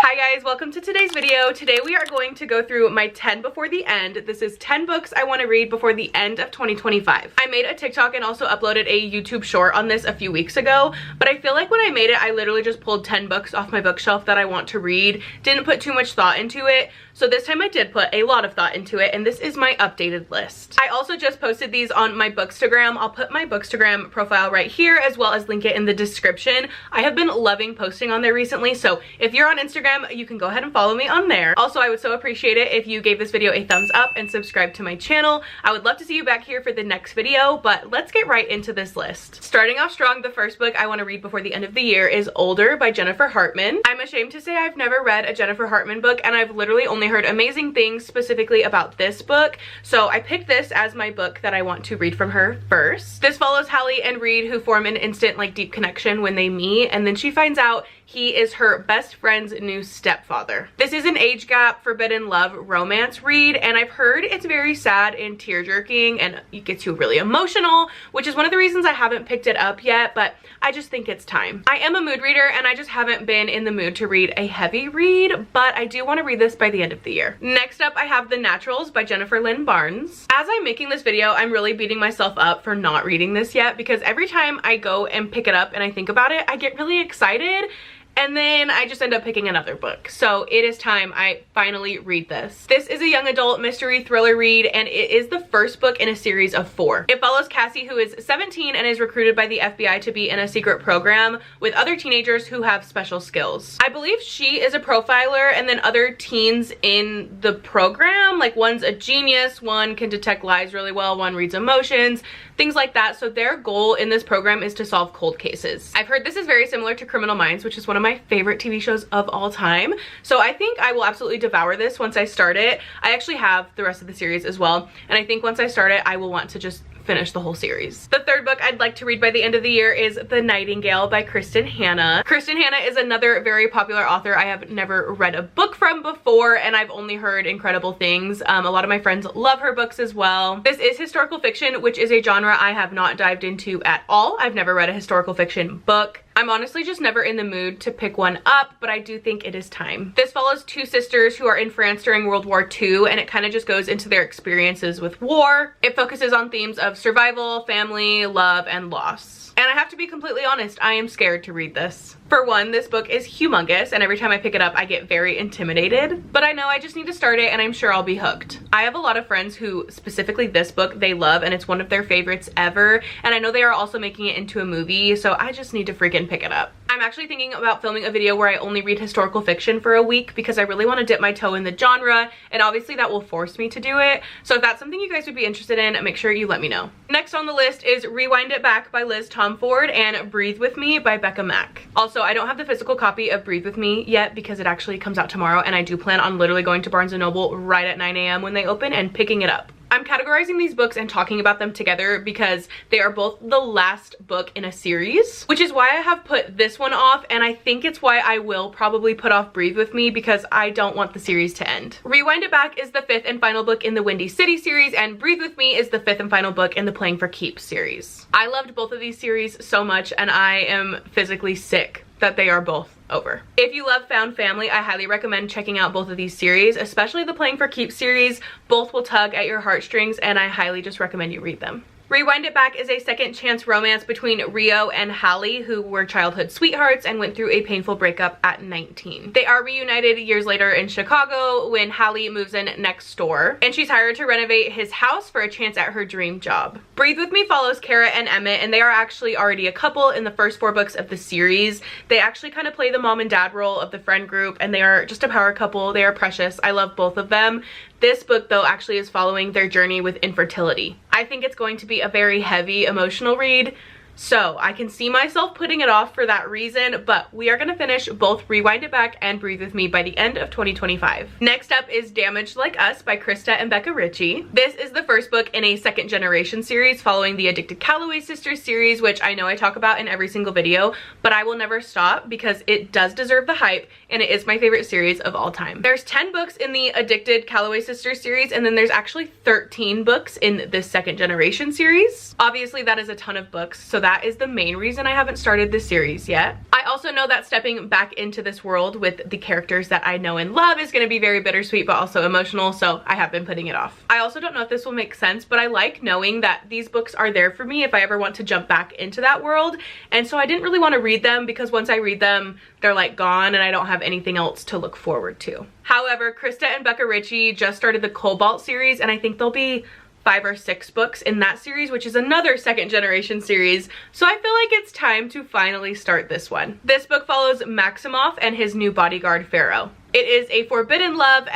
Hi guys, welcome to today's video. Today we are going to go through my 10 before the end. This is 10 books I want to read before the end of 2025. I made a TikTok and also uploaded a YouTube short on this a few weeks ago, but I feel like when I made it, I literally just pulled 10 books off my bookshelf that I want to read. Didn't put too much thought into it. So this time I did put a lot of thought into it, and this is my updated list. I also just posted these on my Bookstagram. I'll put my Bookstagram profile right here as well as link it in the description. I have been loving posting on there recently, so if you're on Instagram, you can go ahead and follow me on there. Also, I would so appreciate it if you gave this video a thumbs up and subscribe to my channel. I would love to see you back here for the next video, but let's get right into this list. Starting off strong, the first book I want to read before the end of the year is Older by Jennifer Hartman. I'm ashamed to say I've never read a Jennifer Hartman book, and I've literally only heard amazing things specifically about this book, so I picked this as my book that I want to read from her first. This follows Hallie and Reed, who form an instant deep connection when they meet, and then she finds out he is her best friend's new stepfather. This is an age gap, forbidden love romance read, and I've heard it's very sad and tear-jerking, and it gets you really emotional, which is one of the reasons I haven't picked it up yet, but I just think it's time. I am a mood reader, and I just haven't been in the mood to read a heavy read, but I do want to read this by the end of the year. Next up, I have The Naturals by Jennifer Lynn Barnes. As I'm making this video, I'm really beating myself up for not reading this yet, because every time I go and pick it up and I think about it, I get really excited, and then I just end up picking another book. So it is time I finally read this. This is a young adult mystery thriller read, and it is the first book in a series of 4. It follows Cassie, who is 17 and is recruited by the FBI to be in a secret program with other teenagers who have special skills. I believe she is a profiler, and then other teens in the program, like one's a genius, one can detect lies really well, one reads emotions, things like that. So their goal in this program is to solve cold cases. I've heard this is very similar to Criminal Minds, which is one of my favorite TV shows of all time. So I think I will absolutely devour this once I start it. I actually have the rest of the series as well, and I think once I start it, I will want to just finish the whole series. The third book I'd like to read by the end of the year is The Nightingale by Kristen Hanna. Kristen Hanna is another very popular author I have never read a book from before, and I've only heard incredible things. A lot of my friends love her books as well. This is historical fiction, which is a genre I have not dived into at all. I've never read a historical fiction book. I'm honestly just never in the mood to pick one up, but I do think it is time. This follows 2 sisters who are in France during World War II, and it kind of just goes into their experiences with war. It focuses on themes of survival, family, love, and loss. And I have to be completely honest, I am scared to read this. For one, this book is humongous, and every time I pick it up, I get very intimidated. But I know I just need to start it, and I'm sure I'll be hooked. I have a lot of friends who, specifically this book, they love, and it's one of their favorites ever. And I know they are also making it into a movie, so I just need to freaking pick it up. I'm actually thinking about filming a video where I only read historical fiction for a week, because I really want to dip my toe in the genre, and obviously that will force me to do it. So if that's something you guys would be interested in, make sure you let me know. Next on the list is Rewind It Back by Liz Tomford and Breathe With Me by Becca Mack. Also, I don't have the physical copy of Breathe With Me yet because it actually comes out tomorrow, and I do plan on literally going to Barnes & Noble right at 9 a.m. when they open and picking it up. I'm categorizing these books and talking about them together because they are both the last book in a series, which is why I have put this one off, and I think it's why I will probably put off Breathe With Me, because I don't want the series to end. Rewind It Back is the 5th and final book in the Windy City series, and Breathe With Me is the 5th and final book in the Playing for Keeps series. I loved both of these series so much, and I am physically sick that they are both over. If you love found family, I highly recommend checking out both of these series, especially the Playing for Keeps series. Both will tug at your heartstrings, and I highly just recommend you read them. Rewind It Back is a second chance romance between Rio and Hallie, who were childhood sweethearts and went through a painful breakup at 19. They are reunited years later in Chicago when Hallie moves in next door, and she's hired to renovate his house for a chance at her dream job. Breathe With Me follows Kara and Emmett, and they are actually already a couple in the first 4 books of the series. They actually kind of play the mom and dad role of the friend group, and they are just a power couple. They are precious. I love both of them. This book, though, actually is following their journey with infertility. I think it's going to be a very heavy emotional read, So I can see myself putting it off for that reason, but we are gonna finish both Rewind It Back and Breathe With Me by the end of 2025. Next up is Damaged Like Us by Krista and Becca Ritchie. This is the first book in a second generation series following the Addicted Calloway Sisters series, which I know I talk about in every single video, but I will never stop because it does deserve the hype and it is my favorite series of all time. There's 10 books in the Addicted Calloway Sisters series, and then there's actually 13 books in this second generation series. Obviously that is a ton of books, so that is the main reason I haven't started this series yet. I also know that stepping back into this world with the characters that I know and love is going to be very bittersweet but also emotional, so I have been putting it off. I also don't know if this will make sense, but I like knowing that these books are there for me if I ever want to jump back into that world, and so I didn't really want to read them because once I read them, they're like gone and I don't have anything else to look forward to. However, Krista and Becca Ritchie just started the Cobalt series, and I think there'll be 5 or 6 books in that series, which is another second generation series, so I feel like it's time to finally start this one. This book follows Maximoff and his new bodyguard Pharaoh. It is a forbidden love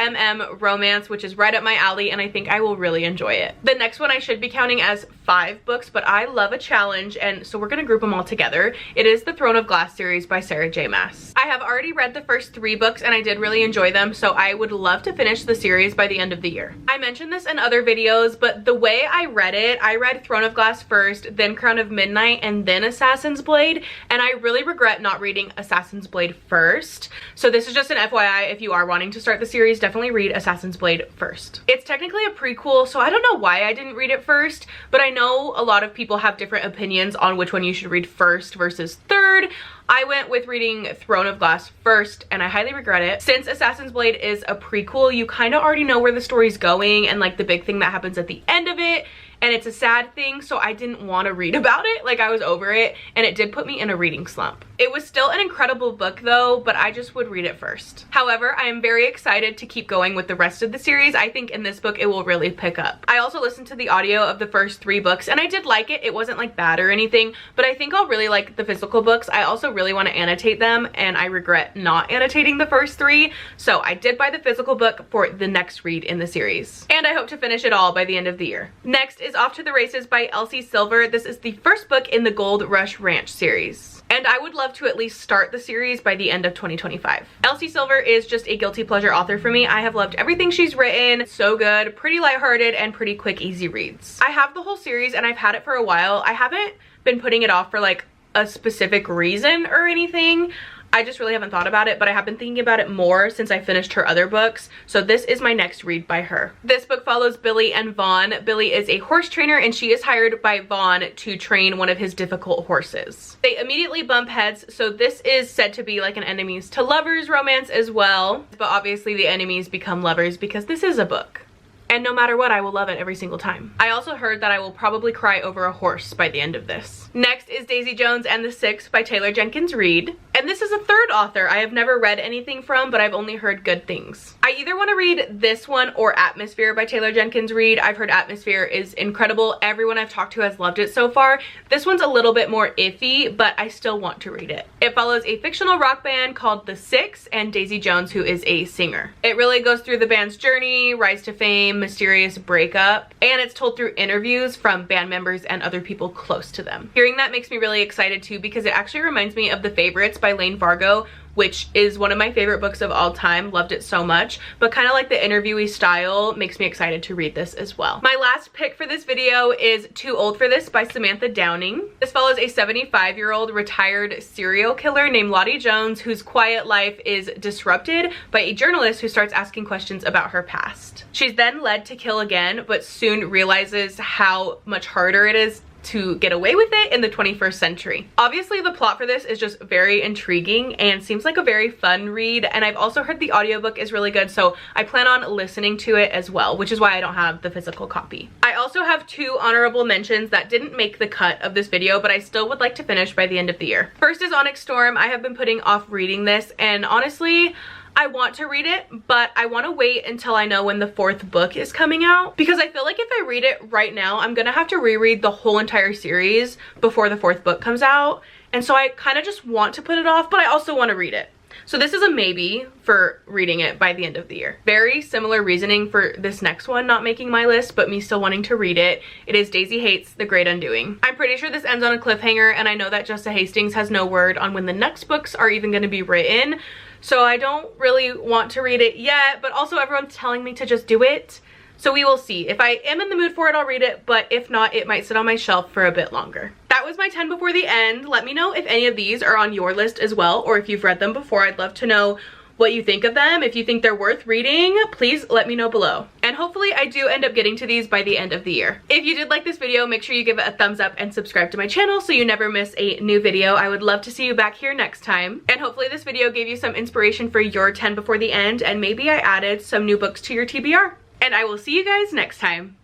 romance, which is right up my alley, and I think I will really enjoy it. The next one I should be counting as 5 books, but I love a challenge, and so we're gonna group them all together. It is the Throne of Glass series by Sarah J. Maas. I have already read the first 3 books and I did really enjoy them, so I would love to finish the series by the end of the year. I mentioned this in other videos, but the way I read it, I read Throne of Glass first, then Crown of Midnight, and then Assassin's Blade, and I really regret not reading Assassin's Blade first. So this is just an FYI. If you are wanting to start the series, definitely read Assassin's Blade first. It's technically a prequel, so I don't know why I didn't read it first, but I know a lot of people have different opinions on which one you should read first versus third. I went with reading Throne of Glass first, and I highly regret it. Since Assassin's Blade is a prequel, you kind of already know where the story's going and like the big thing that happens at the end of it, and it's a sad thing, so I didn't want to read about it. Like, I was over it, and it did put me in a reading slump. It was still an incredible book though, but I just would read it first. However, I am very excited to keep going with the rest of the series. I think in this book it will really pick up. I also listened to the audio of the first 3 books, and I did like it. It wasn't like bad or anything, but I think I'll really like the physical books. I also really want to annotate them, and I regret not annotating the first 3, so I did buy the physical book for the next read in the series, and I hope to finish it all by the end of the year. Next is Off to the Races by Elsie Silver. This is the first book in the Gold Rush Ranch series, and I would love to at least start the series by the end of 2025. Elsie Silver is just a guilty pleasure author for me. I have loved everything she's written. So good, pretty lighthearted, and pretty quick, easy reads. I have the whole series and I've had it for a while. I haven't been putting it off for like a specific reason or anything. I just really haven't thought about it, but I have been thinking about it more since I finished her other books, so this is my next read by her. This book follows Billy and Vaughn. Billy is a horse trainer, and she is hired by Vaughn to train one of his difficult horses. They immediately bump heads, so this is said to be like an enemies to lovers romance as well, but obviously the enemies become lovers because this is a book. And no matter what, I will love it every single time. I also heard that I will probably cry over a horse by the end of this. Next is Daisy Jones and the Six by Taylor Jenkins Reid. And this is a third author I have never read anything from, but I've only heard good things. I either want to read this one or Atmosphere by Taylor Jenkins Reid. I've heard Atmosphere is incredible. Everyone I've talked to has loved it so far. This one's a little bit more iffy, but I still want to read it. It follows a fictional rock band called The Six and Daisy Jones, who is a singer. It really goes through the band's journey, rise to fame, mysterious breakup, and it's told through interviews from band members and other people close to them. Hearing that makes me really excited too, because it actually reminds me of The Favorites by Lane Vargo, which is one of my favorite books of all time. Loved it so much, but kind of like the interviewee style makes me excited to read this as well. My last pick for this video is Too Old for This by Samantha Downing. This follows a 75-year-old retired serial killer named Lottie Jones, whose quiet life is disrupted by a journalist who starts asking questions about her past. She's then led to kill again, but soon realizes how much harder it is to get away with it in the 21st century. Obviously, the plot for this is just very intriguing and seems like a very fun read, and I've also heard the audiobook is really good, so I plan on listening to it as well, which is why I don't have the physical copy. I also have 2 honorable mentions that didn't make the cut of this video, but I still would like to finish by the end of the year. First is Onyx Storm. I have been putting off reading this, and honestly, I want to read it, but I want to wait until I know when the 4th book is coming out, because I feel like if I read it right now, I'm gonna have to reread the whole entire series before the 4th book comes out, and so I kind of just want to put it off, but I also want to read it. So this is a maybe for reading it by the end of the year. Very similar reasoning for this next one not making my list, but me still wanting to read it. It is Daisy Hates The Great Undoing. I'm pretty sure this ends on a cliffhanger, and I know that Jessa Hastings has no word on when the next books are even going to be written, so I don't really want to read it yet, but also everyone's telling me to just do it. So we will see. If I am in the mood for it, I'll read it, but if not, it might sit on my shelf for a bit longer. That was my 10 before the end. Let me know if any of these are on your list as well, or if you've read them before. I'd love to know what you think of them. If you think they're worth reading, please let me know below. and hopefully I do end up getting to these by the end of the year. If you did like this video, make sure you give it a thumbs up and subscribe to my channel so you never miss a new video. I would love to see you back here next time. And hopefully this video gave you some inspiration for your 10 before the end, and maybe I added some new books to your TBR. And I will see you guys next time.